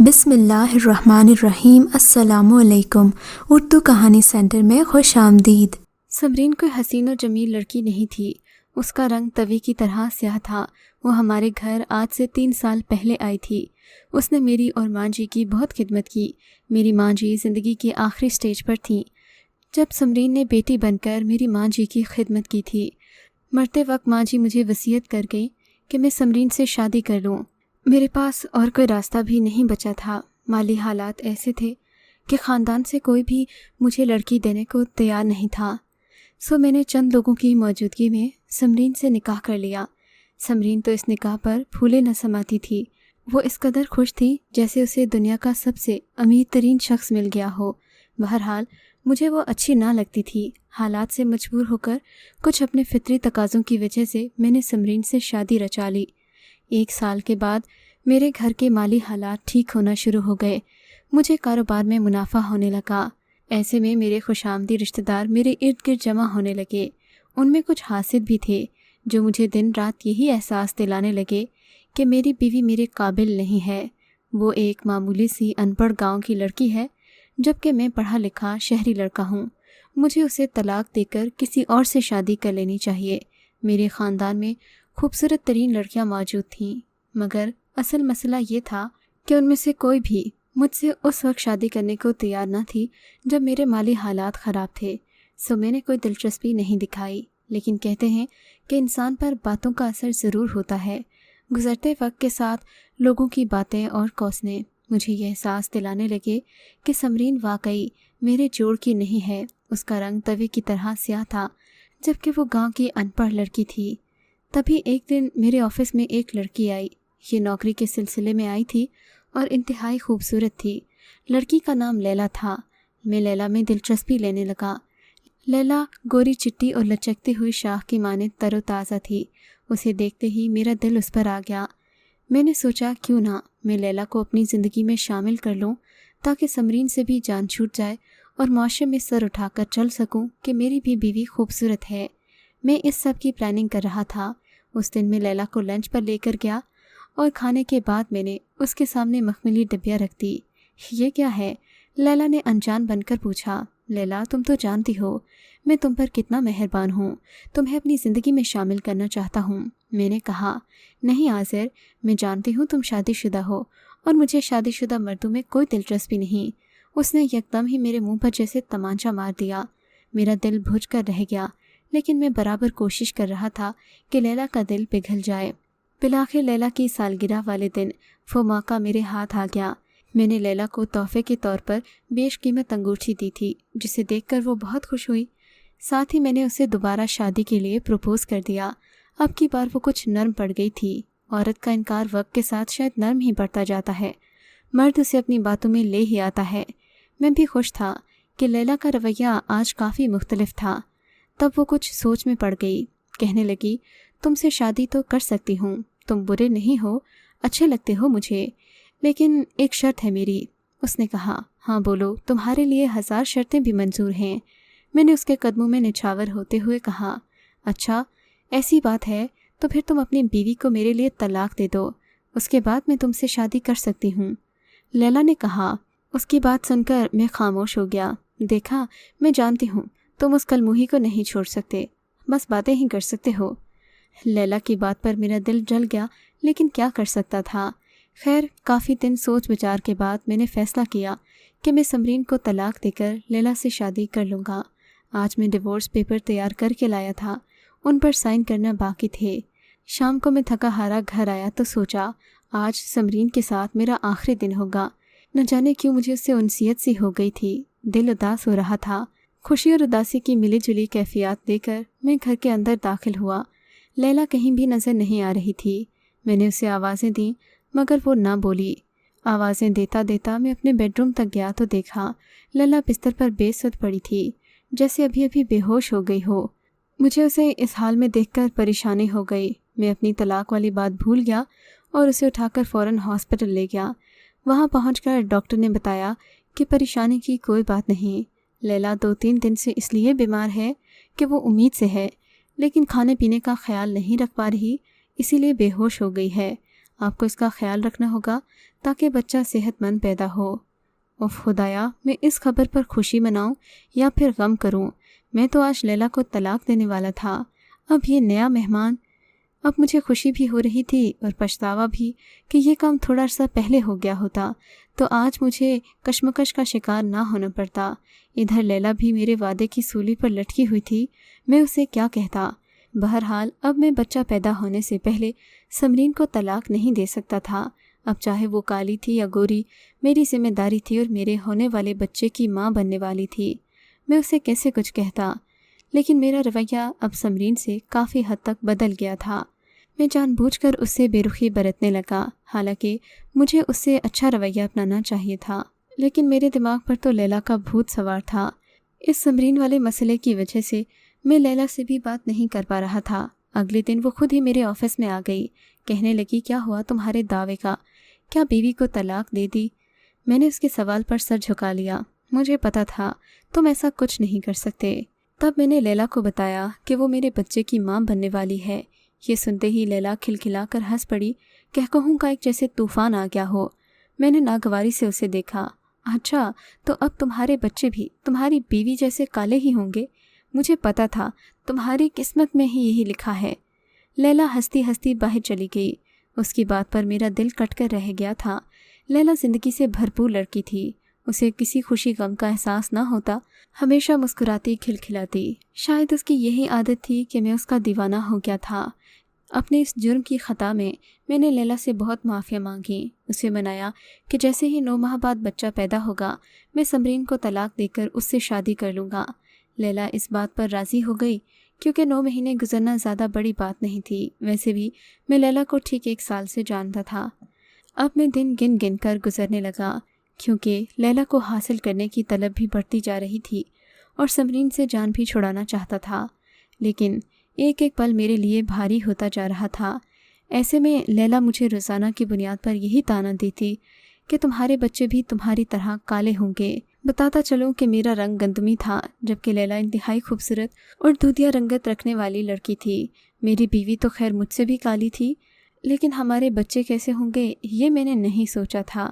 بسم اللہ الرحمن الرحیم۔ السلام علیکم۔ اردو کہانی سینٹر میں خوش آمدید۔ سمرین کوئی حسین و جمیل لڑکی نہیں تھی۔ اس کا رنگ توی کی طرح سیاہ تھا۔ وہ ہمارے گھر آج سے 3 سال پہلے آئی تھی۔ اس نے میری اور ماں جی کی بہت خدمت کی۔ میری ماں جی زندگی کے آخری سٹیج پر تھیں جب سمرین نے بیٹی بن کر میری ماں جی کی خدمت کی تھی۔ مرتے وقت ماں جی مجھے وصیت کر گئی کہ میں سمرین سے شادی کر لوں۔ میرے پاس اور کوئی راستہ بھی نہیں بچا تھا۔ مالی حالات ایسے تھے کہ خاندان سے کوئی بھی مجھے لڑکی دینے کو تیار نہیں تھا، سو میں نے چند لوگوں کی موجودگی میں سمرین سے نکاح کر لیا۔ سمرین تو اس نکاح پر پھولے نہ سماتی تھی۔ وہ اس قدر خوش تھی جیسے اسے دنیا کا سب سے امیر ترین شخص مل گیا ہو۔ بہرحال مجھے وہ اچھی نہ لگتی تھی۔ حالات سے مجبور ہو کر کچھ اپنے فطری تقاضوں کی وجہ سے میں نے سمرین سے شادی رچا لی۔ 1 سال کے بعد میرے گھر کے مالی حالات ٹھیک ہونا شروع ہو گئے۔ مجھے کاروبار میں منافع ہونے لگا۔ ایسے میں میرے خوش آمدی رشتہ دار میرے ارد گرد جمع ہونے لگے۔ ان میں کچھ حاسد بھی تھے جو مجھے دن رات یہی احساس دلانے لگے کہ میری بیوی میرے قابل نہیں ہے۔ وہ ایک معمولی سی ان پڑھ گاؤں کی لڑکی ہے جبکہ میں پڑھا لکھا شہری لڑکا ہوں۔ مجھے اسے طلاق دے کر کسی اور سے شادی کر لینی چاہیے۔ میرے خاندان میں خوبصورت ترین لڑکیاں موجود تھیں، مگر اصل مسئلہ یہ تھا کہ ان میں سے کوئی بھی مجھ سے اس وقت شادی کرنے کو تیار نہ تھی جب میرے مالی حالات خراب تھے، سو میں نے کوئی دلچسپی نہیں دکھائی۔ لیکن کہتے ہیں کہ انسان پر باتوں کا اثر ضرور ہوتا ہے۔ گزرتے وقت کے ساتھ لوگوں کی باتیں اور کوسنے مجھے یہ احساس دلانے لگے کہ سمرین واقعی میرے جوڑ کی نہیں ہے۔ اس کا رنگ توے کی طرح سیاہ تھا جبکہ وہ گاؤں کی ان پڑھ لڑکی تھی۔ تبھی ایک دن میرے آفس میں ایک لڑکی آئی۔ یہ نوکری کے سلسلے میں آئی تھی اور انتہائی خوبصورت تھی۔ لڑکی کا نام لیلا تھا۔ میں لیلا میں دلچسپی لینے لگا۔ لیلا گوری چٹی اور لچکتی ہوئی شاخ کی مانند تر و تازہ تھی۔ اسے دیکھتے ہی میرا دل اس پر آ گیا۔ میں نے سوچا کیوں نہ میں لیلا کو اپنی زندگی میں شامل کر لوں تاکہ سمرین سے بھی جان چھوٹ جائے اور معاشرے میں سر اٹھا کر چل سکوں کہ میری بھی بیوی خوبصورت ہے۔ میں اس سب کی پلاننگ کر رہا تھا۔ اس دن میں لیلا کو لنچ پر لے کر گیا اور کھانے کے بعد میں نے اس کے سامنے مخملی ڈبیاں رکھ دی۔ یہ کیا ہے؟ لیلا نے انجان بن کر پوچھا۔ لیلا، تم تو جانتی ہو میں تم پر کتنا مہربان ہوں، تمہیں اپنی زندگی میں شامل کرنا چاہتا ہوں۔ میں نے کہا، نہیں آذر، میں جانتی ہوں تم شادی شدہ ہو اور مجھے شادی شدہ مردوں میں کوئی دلچسپی نہیں۔ اس نے یکدم ہی میرے منہ پر جیسے تمانچہ مار دیا۔ میرا دل بھج کر رہ گیا، لیکن میں برابر کوشش کر رہا تھا کہ لیلا کا دل پگھل جائے۔ بالآخر لیلا کی سالگرہ والے دن وہ موقع میرے ہاتھ آ گیا۔ میں نے لیلا کو تحفے کے طور پر بیش قیمت انگوٹھی دی تھی جسے دیکھ کر وہ بہت خوش ہوئی۔ ساتھ ہی میں نے اسے دوبارہ شادی کے لیے پروپوز کر دیا۔ اب کی بار وہ کچھ نرم پڑ گئی تھی۔ عورت کا انکار وقت کے ساتھ شاید نرم ہی پڑتا جاتا ہے، مرد اسے اپنی باتوں میں لے ہی آتا ہے۔ میں بھی خوش تھا کہ لیلا کا رویہ آج کافی مختلف تھا۔ تب وہ کچھ سوچ میں پڑ گئی۔ کہنے لگی، تم سے شادی تو کر سکتی ہوں، تم برے نہیں ہو، اچھے لگتے ہو مجھے، لیکن ایک شرط ہے میری۔ اس نے کہا، ہاں بولو، تمہارے لیے 1000 شرطیں بھی منظور ہیں۔ میں نے اس کے قدموں میں نچھاور ہوتے ہوئے کہا، اچھا ایسی بات ہے تو پھر تم اپنی بیوی کو میرے لیے طلاق دے دو، اس کے بعد میں تم سے شادی کر سکتی ہوں۔ لیلا نے کہا۔ اس کی بات سن کر میں خاموش ہو گیا۔ دیکھا، میں جانتی ہوں تم اس کلموہی کو نہیں چھوڑ سکتے، بس باتیں ہی کر سکتے ہو۔ لیلا کی بات پر میرا دل جل گیا، لیکن کیا کر سکتا تھا۔ خیر، کافی دن سوچ بچار کے بعد میں نے فیصلہ کیا کہ میں سمرین کو طلاق دے کر لیلا سے شادی کر لوں گا۔ آج میں ڈیورس پیپر تیار کر کے لایا تھا، ان پر سائن کرنا باقی تھے۔ شام کو میں تھکا ہارا گھر آیا تو سوچا آج سمرین کے ساتھ میرا آخری دن ہوگا۔ نہ جانے کیوں مجھے اس سے انسیت سی ہو گئی تھی، دل اداس ہو رہا تھا۔ خوشی اور اداسی کی ملی جلی کیفیات دے کر میں گھر کے اندر داخل ہوا۔ لیلا کہیں بھی نظر نہیں آ رہی تھی۔ میں نے اسے آوازیں دیں مگر وہ نہ بولی۔ آوازیں دیتا دیتا میں اپنے بیڈ روم تک گیا تو دیکھا لیلا بستر پر بے سود پڑی تھی، جیسے ابھی ابھی بے ہوش ہو گئی ہو۔ مجھے اسے اس حال میں دیکھ کر پریشانی ہو گئی۔ میں اپنی طلاق والی بات بھول گیا اور اسے اٹھا کر فوراً ہاسپٹل لے گیا۔ وہاں پہنچ کر ڈاکٹر نے بتایا کہ پریشانی کی کوئی بات نہیں، لیلا 2-3 دن سے اس لیے بیمار ہے کہ وہ امید سے ہے، لیکن کھانے پینے کا خیال نہیں رکھ پا رہی، اسی لیے بے ہوش ہو گئی ہے۔ آپ کو اس کا خیال رکھنا ہوگا تاکہ بچہ صحت مند پیدا ہو۔ اوف خدایا، میں اس خبر پر خوشی مناؤں یا پھر غم کروں؟ میں تو آج لیلا کو طلاق دینے والا تھا۔ اب یہ نیا مہمان۔ اب مجھے خوشی بھی ہو رہی تھی اور پچھتاوا بھی کہ یہ کام تھوڑا عرصہ پہلے ہو گیا ہوتا تو آج مجھے کشمکش کا شکار نہ ہونا پڑتا۔ ادھر لیلا بھی میرے وعدے کی سولی پر لٹکی ہوئی تھی، میں اسے کیا کہتا؟ بہرحال اب میں بچہ پیدا ہونے سے پہلے سمرین کو طلاق نہیں دے سکتا تھا۔ اب چاہے وہ کالی تھی یا گوری، میری ذمہ داری تھی اور میرے ہونے والے بچے کی ماں بننے والی تھی۔ میں اسے کیسے کچھ کہتا؟ لیکن میرا رویہ اب سمرین سے کافی حد تک بدل گیا تھا۔ میں جان بوجھ کر اس سے بے رخی برتنے لگا، حالانکہ مجھے اس سے اچھا رویہ اپنانا چاہیے تھا، لیکن میرے دماغ پر تو لیلا کا بھوت سوار تھا۔ اس سمرین والے مسئلے کی وجہ سے میں لیلا سے بھی بات نہیں کر پا رہا تھا۔ اگلے دن وہ خود ہی میرے آفس میں آ گئی، کہنے لگی کیا ہوا تمہارے دعوے کا؟ کیا بیوی کو طلاق دے دی؟ میں نے اس کے سوال پر سر جھکا لیا۔ مجھے پتا تھا تم ایسا کچھ نہیں کر سکتے۔ تب میں نے لیلا کو بتایا کہ وہ میرے بچے کی ماں بننے والی ہے۔ یہ سنتے ہی لیلا کھلکھلا کر ہنس پڑی، کہوں کا ایک جیسے طوفان آ گیا ہو۔ میں نے ناگواری سے اسے دیکھا۔ اچھا، تو اب تمہارے بچے بھی تمہاری بیوی جیسے کالے ہی ہوں گے؟ مجھے پتا تھا تمہاری قسمت میں ہی یہی لکھا ہے۔ لیلا ہنستی ہنستی باہر چلی گئی۔ اس کی بات پر میرا دل کٹ کر رہ گیا تھا۔ لیلا زندگی سے بھرپور لڑکی تھی، اسے کسی خوشی غم کا احساس نہ ہوتا، ہمیشہ مسکراتی کھلکھلاتی۔ شاید اس کی یہی عادت تھی کہ میں اس کا دیوانہ ہو گیا تھا۔ اپنے اس جرم کی خطا میں نے لیلا سے بہت معافی مانگی، اسے منایا کہ جیسے ہی 9 ماہ بعد بچہ پیدا ہوگا میں سمرین کو طلاق دے کر اس سے شادی کر لوں گا۔ لیلا اس بات پر راضی ہو گئی کیونکہ 9 مہینے گزرنا زیادہ بڑی بات نہیں تھی۔ ویسے بھی میں لیلا کو ٹھیک 1 سال سے جانتا تھا۔ اب میں دن گن گن کر گزرنے لگا کیونکہ لیلا کو حاصل کرنے کی طلب بھی بڑھتی جا رہی تھی اور سمرین سے جان بھی چھڑانا چاہتا تھا، لیکن ایک ایک پل میرے لیے بھاری ہوتا جا رہا تھا۔ ایسے میں لیلا مجھے روزانہ کی بنیاد پر یہی طعنہ دیتی کہ تمہارے بچے بھی تمہاری طرح کالے ہوں گے۔ بتاتا چلوں کہ میرا رنگ گندمی تھا، جبکہ لیلا انتہائی خوبصورت اور دودھیا رنگت رکھنے والی لڑکی تھی۔ میری بیوی تو خیر مجھ سے بھی کالی تھی، لیکن ہمارے بچے کیسے ہوں گے یہ میں نے نہیں سوچا تھا۔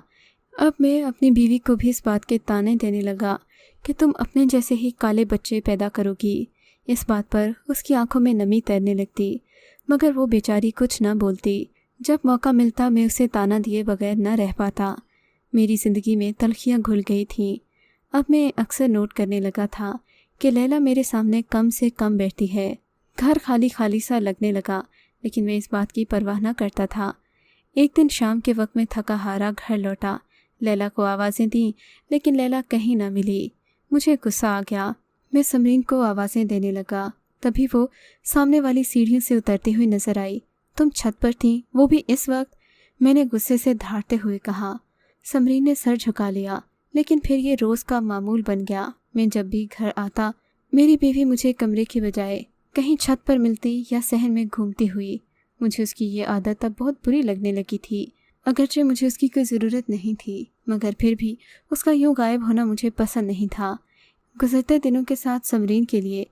اب میں اپنی بیوی کو بھی اس بات کے طعنے دینے لگا کہ تم اپنے جیسے ہی کالے بچے پیدا کرو گی۔ اس بات پر اس کی آنکھوں میں نمی تیرنے لگتی، مگر وہ بیچاری کچھ نہ بولتی۔ جب موقع ملتا میں اسے طعنہ دیے بغیر نہ رہ پاتا۔ میری زندگی میں تلخیاں گھل گئی تھیں۔ اب میں اکثر نوٹ کرنے لگا تھا کہ لیلا میرے سامنے کم سے کم بیٹھتی ہے۔ گھر خالی خالی سا لگنے لگا، لیکن میں اس بات کی پرواہ نہ کرتا تھا۔ ایک دن شام کے وقت میں تھکا ہارا گھر لوٹا، لیلا کو آوازیں دیں لیکن لیلا کہیں نہ ملی۔ مجھے غصہ آ گیا، میں سمرین کو آوازیں دینے لگا، تبھی وہ سامنے والی سیڑھیوں سے اترتی ہوئی نظر آئی۔ تم چھت پر تھیں، وہ بھی اس وقت؟ میں نے غصے سے دھاڑتے ہوئے کہا۔ سمرین نے سر جھکا لیا، لیکن پھر یہ روز کا معمول بن گیا۔ میں جب بھی گھر آتا میری بیوی مجھے کمرے کی بجائے کہیں چھت پر ملتی یا صحن میں گھومتی ہوئی۔ مجھے اس کی یہ عادت اب بہت بری لگنے لگی تھی، اگرچہ مجھے اس کی کوئی ضرورت نہیں تھی، مگر پھر بھی اس کا یوں غائب ہونا مجھے پسند نہیں تھا۔ گزرتے دنوں کے ساتھ سمرین کے لیے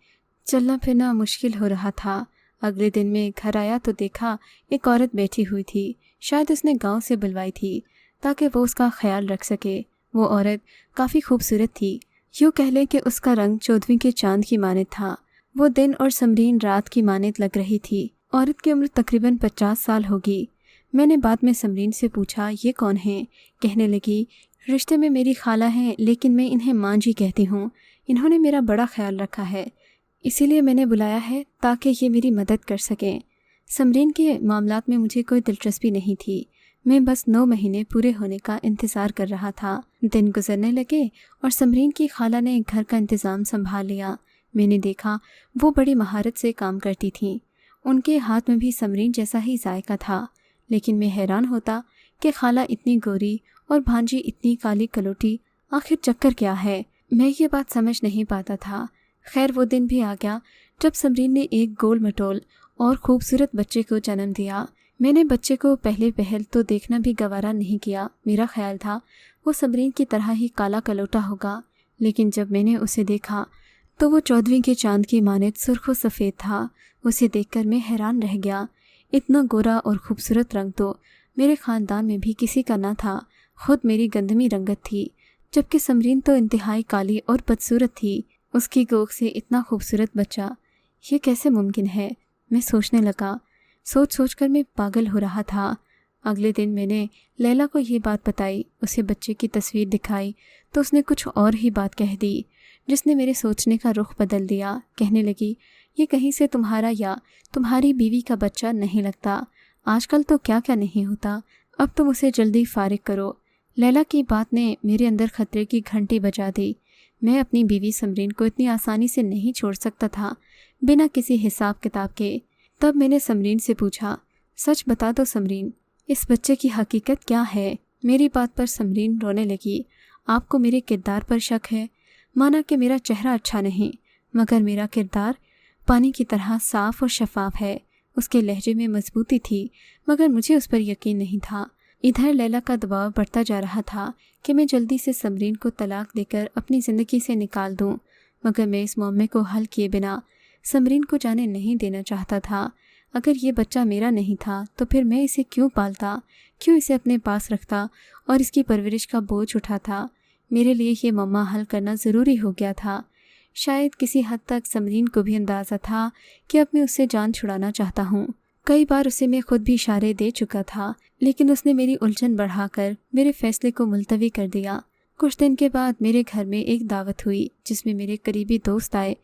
چلنا پھرنا مشکل ہو رہا تھا۔ اگلے دن میں گھر آیا تو دیکھا ایک عورت بیٹھی ہوئی تھی، شاید اس نے گاؤں سے بلوائی تھی تاکہ وہ اس کا خیال رکھ سکے۔ وہ عورت کافی خوبصورت تھی، یوں کہہ لے کہ اس کا رنگ 14ویں کے چاند کی مانند تھا۔ وہ دن اور سمرین رات کی مانند لگ رہی تھی۔ عورت کی عمر تقریباً 50 سال ہوگی۔ میں نے بعد میں سمرین سے پوچھا یہ کون ہیں؟ کہنے لگی رشتے میں میری خالہ ہیں، لیکن میں انہیں ماں جی کہتی ہوں۔ انہوں نے میرا بڑا خیال رکھا ہے، اسی لیے میں نے بلایا ہے تاکہ یہ میری مدد کر سکیں۔ سمرین کے معاملات میں مجھے کوئی دلچسپی نہیں تھی، میں بس 9 مہینے پورے ہونے کا انتظار کر رہا تھا۔ دن گزرنے لگے اور سمرین کی خالہ نے گھر کا انتظام سنبھال لیا۔ میں نے دیکھا وہ بڑی مہارت سے کام کرتی تھیں، ان کے ہاتھ میں بھی سمرین جیسا ہی ذائقہ تھا، لیکن میں حیران ہوتا کہ خالہ اتنی گوری اور بھانجی اتنی کالی کلوٹی، آخر چکر کیا ہے؟ میں یہ بات سمجھ نہیں پاتا تھا۔ خیر وہ دن بھی آ گیا جب سمرین نے ایک گول مٹول اور خوبصورت بچے کو جنم دیا۔ میں نے بچے کو پہلے پہل تو دیکھنا بھی گوارا نہیں کیا، میرا خیال تھا وہ سمرین کی طرح ہی کالا کلوٹا ہوگا، لیکن جب میں نے اسے دیکھا تو وہ 14ویں کے چاند کی مانند سرخ و سفید تھا۔ اسے دیکھ کر میں حیران رہ گیا، اتنا گورا اور خوبصورت رنگ تو میرے خاندان میں بھی کسی کا نہ تھا، خود میری گندمی رنگت تھی، جبکہ سمرین تو انتہائی کالی اور بدصورت تھی۔ اس کی کوکھ سے اتنا خوبصورت بچہ، یہ کیسے ممکن ہے؟ میں سوچنے لگا۔ سوچ کر میں پاگل ہو رہا تھا۔ اگلے دن میں نے لیلا کو یہ بات بتائی، اسے بچے کی تصویر دکھائی تو اس نے کچھ اور ہی بات کہہ دی، جس نے میرے سوچنے کا رخ بدل دیا۔ کہنے لگی، یہ کہیں سے تمہارا یا تمہاری بیوی کا بچہ نہیں لگتا، آج کل تو کیا کیا نہیں ہوتا، اب تم اسے جلدی فارغ کرو۔ لیلا کی بات نے میرے اندر خطرے کی گھنٹی بجا دی۔ میں اپنی بیوی سمرین کو اتنی آسانی سے نہیں چھوڑ سکتا تھا، بنا کسی حساب کتاب کے۔ تب میں نے سمرین سے پوچھا، سچ بتا دو سمرین، اس بچے کی حقیقت کیا ہے؟ میری بات پر سمرین رونے لگی۔ آپ کو میرے کردار پر شک ہے؟ مانا کہ میرا چہرہ اچھا نہیں، مگر میرا کردار پانی کی طرح صاف اور شفاف ہے۔ اس کے لہجے میں مضبوطی تھی، مگر مجھے اس پر یقین نہیں تھا۔ ادھر لیلا کا دباؤ بڑھتا جا رہا تھا کہ میں جلدی سے سمرین کو طلاق دے کر اپنی زندگی سے نکال دوں، مگر میں اس معاملے کو حل کیے بنا سمرین کو جانے نہیں دینا چاہتا تھا۔ اگر یہ بچہ میرا نہیں تھا تو پھر میں اسے کیوں پالتا، کیوں اسے اپنے پاس رکھتا اور اس کی پرورش کا بوجھ اٹھاتا؟ میرے لیے یہ معاملہ حل کرنا ضروری ہو گیا تھا۔ شاید کسی حد تک سمرین کو بھی اندازہ تھا کہ اب میں اس سے جان چھڑانا چاہتا ہوں۔ کئی بار اسے میں خود بھی اشارے دے چکا تھا، لیکن اس نے میری الجھن بڑھا کر میرے فیصلے کو ملتوی کر دیا۔ کچھ دن کے بعد میرے گھر میں ایک دعوت ہوئی جس میں میرے قریبی دوست آئے۔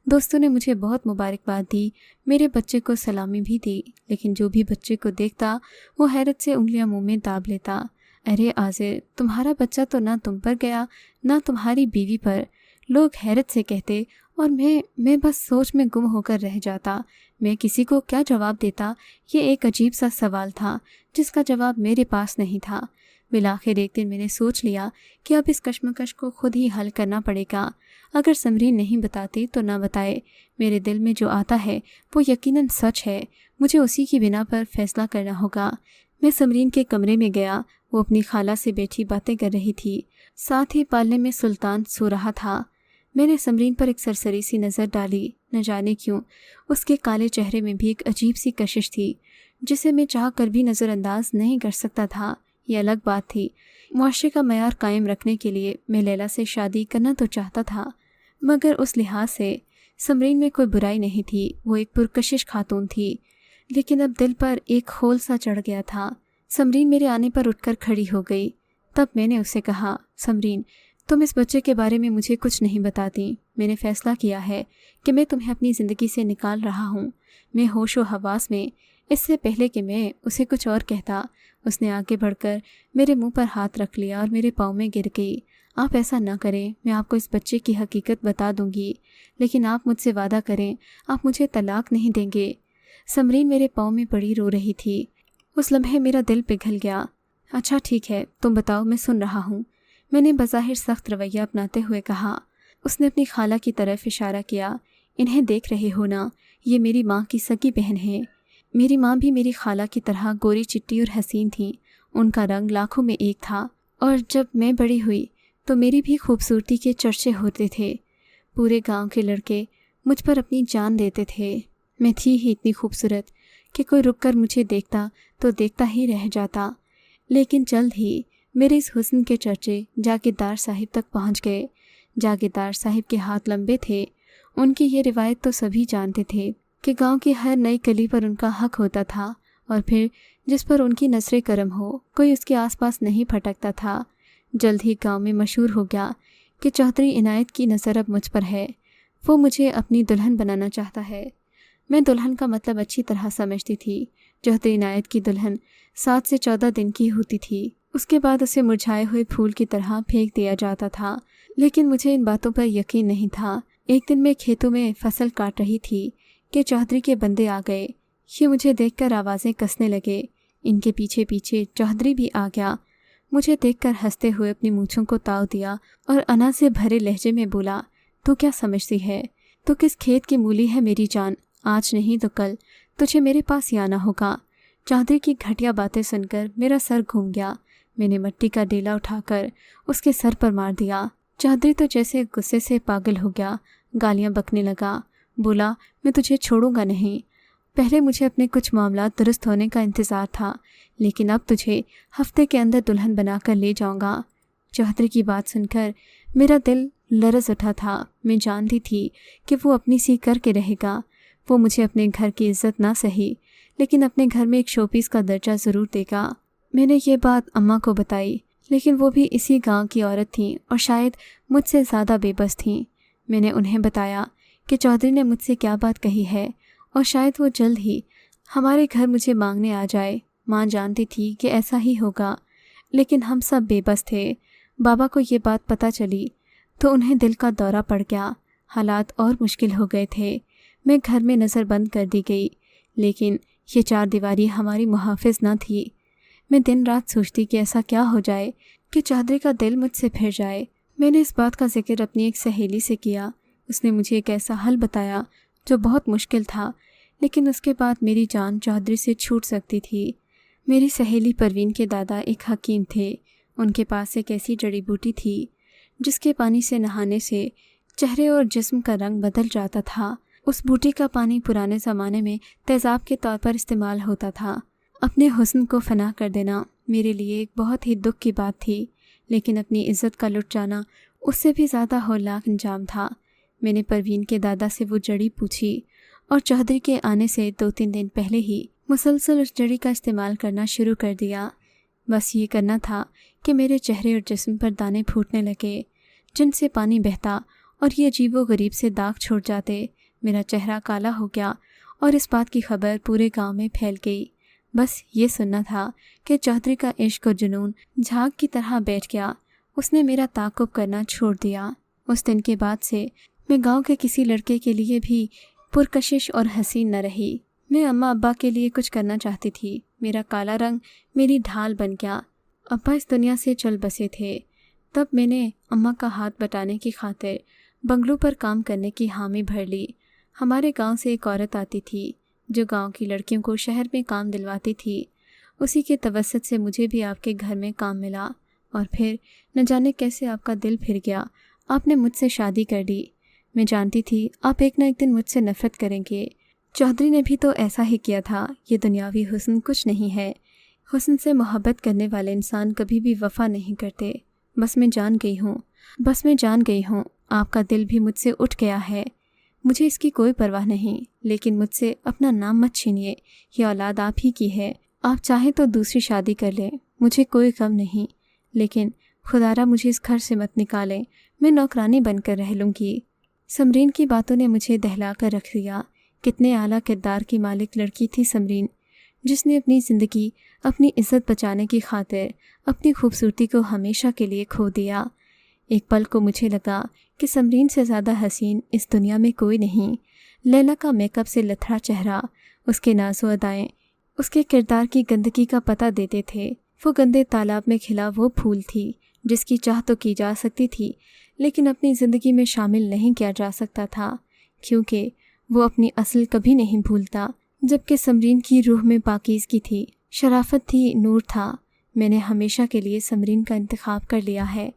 دوستوں نے مجھے بہت مبارکباد دی، میرے بچے کو سلامی بھی دی، لیکن جو بھی بچے کو دیکھتا وہ حیرت سے انگلیاں منہ میں داب لیتا۔ ارے عازر، تمہارا بچہ تو نہ تم پر گیا نہ تمہاری بیوی پر، لوگ حیرت سے کہتے، اور میں بس سوچ میں گم ہو کر رہ جاتا۔ میں کسی کو کیا جواب دیتا؟ یہ ایک عجیب سا سوال تھا جس کا جواب میرے پاس نہیں تھا۔ بالآخر ایک دن میں نے سوچ لیا کہ اب اس کشمکش کو خود ہی حل کرنا پڑے گا۔ اگر سمرین نہیں بتاتی تو نہ بتائے، میرے دل میں جو آتا ہے وہ یقیناً سچ ہے، مجھے اسی کی بنا پر فیصلہ کرنا ہوگا۔ میں سمرین کے کمرے میں گیا، وہ اپنی خالہ سے بیٹھی باتیں کر رہی تھی، ساتھ ہی پالنے میں سلطان سو رہا تھا۔ میں نے سمرین پر ایک سرسری سی نظر ڈالی، نہ جانے کیوں اس کے کالے چہرے میں بھی ایک عجیب سی کشش تھی جسے میں چاہ کر بھی نظر انداز نہیں کر سکتا تھا۔ یہ الگ بات تھی، معاشرے کا معیار قائم رکھنے کے لیے میں لیلا سے شادی کرنا تو چاہتا تھا، مگر اس لحاظ سے سمرین میں کوئی برائی نہیں تھی، وہ ایک پرکشش خاتون تھی۔ لیکن اب دل پر ایک خول سا چڑھ گیا تھا۔ سمرین میرے آنے پر اٹھ کر کھڑی ہو گئی۔ تب میں نے اسے کہا، سمرین، تم اس بچے کے بارے میں مجھے کچھ نہیں بتاتی۔ میں نے فیصلہ کیا ہے کہ میں تمہیں اپنی زندگی سے نکال رہا ہوں۔ میں ہوش و حواس میں، اس سے پہلے کہ میں اسے کچھ اور کہتا، اس نے آگے بڑھ کر میرے منہ پر ہاتھ رکھ لیا اور میرے پاؤں میں گر گئی۔ آپ ایسا نہ کریں، میں آپ کو اس بچے کی حقیقت بتا دوں گی، لیکن آپ مجھ سے وعدہ کریں، آپ مجھے طلاق نہیں دیں گے۔ سمرین میرے پاؤں میں پڑی رو رہی تھی۔ اس لمحے میرا دل پگھل گیا۔ اچھا ٹھیک ہے، تم بتاؤ، میں سن رہا ہوں، میں نے بظاہر سخت رویہ اپناتے ہوئے کہا۔ اس نے اپنی خالہ کی طرف اشارہ کیا۔ انہیں دیکھ رہے ہو نا، یہ میری ماں کی سگی بہن ہے۔ میری ماں بھی میری خالہ کی طرح گوری چٹی اور حسین تھیں، ان کا رنگ لاکھوں میں ایک تھا، اور جب میں بڑی ہوئی تو میری بھی خوبصورتی کے چرچے ہوتے تھے۔ پورے گاؤں کے لڑکے مجھ پر اپنی جان دیتے تھے۔ میں تھی ہی اتنی خوبصورت کہ کوئی رک کر مجھے دیکھتا تو دیکھتا ہی رہ جاتا۔ لیکن جلد ہی میرے اس حسن کے چرچے جاگیردار صاحب تک پہنچ گئے۔ جاگیردار صاحب کے ہاتھ لمبے تھے۔ ان کی یہ روایت تو سبھی جانتے تھے کہ گاؤں کی ہر نئی کلی پر ان کا حق ہوتا تھا، اور پھر جس پر ان کی نظر کرم ہو کوئی اس کے آس پاس نہیں پھٹکتا تھا۔ جلد ہی گاؤں میں مشہور ہو گیا کہ چودھری عنایت کی نظر اب مجھ پر ہے، وہ مجھے اپنی دلہن بنانا چاہتا ہے۔ میں دلہن کا مطلب اچھی طرح سمجھتی تھی۔ چودھری عنایت کی دلہن 7 سے 14 دن کی ہوتی تھی، اس کے بعد اسے مرجھائے ہوئے پھول کی طرح پھینک دیا جاتا تھا۔ لیکن مجھے ان باتوں پر یقین نہیں تھا۔ ایک دن میں کھیتوں میں فصل کاٹ رہی تھی کہ چودھری کے بندے آ گئے۔ یہ مجھے دیکھ کر آوازیں کسنے لگے۔ ان کے پیچھے پیچھے چودھری بھی آ گیا۔ مجھے دیکھ کر ہنستے ہوئے اپنی مونچھوں کو تاؤ دیا اور انا سے بھرے لہجے میں بولا، تو کیا سمجھتی ہے؟ تو کس کھیت کی مولی ہے میری جان؟ آج نہیں تو کل تجھے میرے پاس ہی آنا ہوگا۔ چودھری کی گھٹیا باتیں سن کر میرا سر گھوم گیا۔ میں نے مٹی کا ڈیلا اٹھا کر اس کے سر پر مار دیا۔ چودھری تو جیسے غصے سے پاگل ہو گیا، گالیاں بکنے لگا، بولا، میں تجھے چھوڑوں گا نہیں۔ پہلے مجھے اپنے کچھ معاملات درست ہونے کا انتظار تھا، لیکن اب تجھے ہفتے کے اندر دلہن بنا کر لے جاؤں گا۔ چودھری کی بات سن کر میرا دل لرز اٹھا تھا۔ میں جانتی تھی کہ وہ اپنی سی کر کے رہے گا۔ وہ مجھے اپنے گھر کی عزت نہ سہی، لیکن اپنے گھر میں ایک شو پیس کا درجہ ضرور دے گا۔ میں نے یہ بات اماں کو بتائی، لیکن وہ بھی اسی گاؤں کی عورت تھیں اور شاید مجھ سے زیادہ بے بس تھیں۔ میں نے انہیں بتایا کہ چودھری نے مجھ سے کیا بات کہی ہے اور شاید وہ جلد ہی ہمارے گھر مجھے مانگنے آ جائے۔ ماں جانتی تھی کہ ایسا ہی ہوگا، لیکن ہم سب بے بس تھے۔ بابا کو یہ بات پتہ چلی تو انہیں دل کا دورہ پڑ گیا۔ حالات اور مشکل ہو گئے تھے۔ میں گھر میں نظر بند کر دی گئی، لیکن یہ چار دیواری ہماری محافظ نہ تھی۔ میں دن رات سوچتی کہ ایسا کیا ہو جائے کہ چودھری کا دل مجھ سے پھر جائے۔ میں نے اس بات کا ذکر اپنی ایک سہیلی سے کیا۔ اس نے مجھے ایک ایسا حل بتایا جو بہت مشکل تھا، لیکن اس کے بعد میری جان چودھری سے چھوٹ سکتی تھی۔ میری سہیلی پروین کے دادا ایک حکیم تھے۔ ان کے پاس ایک ایسی جڑی بوٹی تھی جس کے پانی سے نہانے سے چہرے اور جسم کا رنگ بدل جاتا تھا۔ اس بوٹی کا پانی پرانے زمانے میں تیزاب کے طور پر استعمال ہوتا تھا۔ اپنے حسن کو فنا کر دینا میرے لیے ایک بہت ہی دکھ کی بات تھی، لیکن اپنی عزت کا لٹ جانا اس سے بھی زیادہ ہولناک انجام تھا۔ میں نے پروین کے دادا سے وہ جڑی پوچھی اور چودھری کے آنے سے 2-3 دن پہلے ہی مسلسل اس جڑی کا استعمال کرنا شروع کر دیا۔ بس یہ کرنا تھا کہ میرے چہرے اور جسم پر دانے پھوٹنے لگے جن سے پانی بہتا اور یہ عجیب و غریب سے داغ چھوڑ جاتے۔ میرا چہرہ کالا ہو گیا اور اس بات کی خبر پورے گاؤں میں پھیل گئی۔ بس یہ سننا تھا کہ چودھری کا عشق و جنون جھاگ کی طرح بیٹھ گیا۔ اس نے میرا تعاقب کرنا چھوڑ دیا۔ اس دن کے بعد سے میں گاؤں کے کسی لڑکے کے لیے بھی پرکشش اور حسین نہ رہی۔ میں اماں ابا کے لیے کچھ کرنا چاہتی تھی۔ میرا کالا رنگ میری ڈھال بن گیا۔ ابا اس دنیا سے چل بسے تھے۔ تب میں نے اماں کا ہاتھ بٹانے کی خاطر بنگلو پر کام کرنے کی حامی بھر لی۔ ہمارے گاؤں سے ایک عورت آتی تھی جو گاؤں کی لڑکیوں کو شہر میں کام دلواتی تھی۔ اسی کے توسط سے مجھے بھی آپ کے گھر میں کام ملا، اور پھر نہ جانے کیسے آپ کا دل پھر گیا۔ آپ نے مجھ سے شادی کر لی۔ میں جانتی تھی آپ ایک نہ ایک دن مجھ سے نفرت کریں گے۔ چودھری نے بھی تو ایسا ہی کیا تھا۔ یہ دنیاوی حسن کچھ نہیں ہے۔ حسن سے محبت کرنے والے انسان کبھی بھی وفا نہیں کرتے۔ بس میں جان گئی ہوں آپ کا دل بھی مجھ سے اٹھ گیا ہے۔ مجھے اس کی کوئی پرواہ نہیں، لیکن مجھ سے اپنا نام مت چھینیے۔ یہ اولاد آپ ہی کی ہے۔ آپ چاہیں تو دوسری شادی کر لیں، مجھے کوئی غم نہیں، لیکن خدا را مجھے اس گھر سے مت نکالیں۔ میں نوکرانی بن کر رہ لوں گی۔ سمرین کی باتوں نے مجھے دہلا کر رکھ دیا۔ کتنے اعلیٰ کردار کی مالک لڑکی تھی سمرین، جس نے اپنی زندگی اپنی عزت بچانے کی خاطر اپنی خوبصورتی کو ہمیشہ کے لیے کھو دیا۔ ایک پل کو مجھے لگا کہ سمرین سے زیادہ حسین اس دنیا میں کوئی نہیں۔ لیلا کا میک اپ سے لتھڑا چہرہ، اس کے ناز و ادائیں اس کے کردار کی گندگی کا پتہ دیتے تھے۔ وہ گندے تالاب میں کھلا وہ پھول تھی جس کی چاہ تو کی جا سکتی تھی، لیکن اپنی زندگی میں شامل نہیں کیا جا سکتا تھا، کیونکہ وہ اپنی اصل کبھی نہیں بھولتا۔ جبکہ سمرین کی روح میں پاکیزگی تھی، شرافت تھی، نور تھا۔ میں نے ہمیشہ کے لیے سمرین کا انتخاب کر لیا ہے۔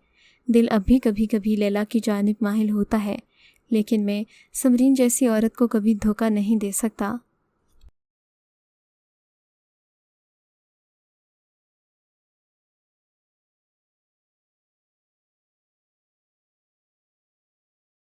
دل اب بھی کبھی کبھی لیلا کی جانب مائل ہوتا ہے، لیکن میں سمرین جیسی عورت کو کبھی دھوکہ نہیں دے سکتا۔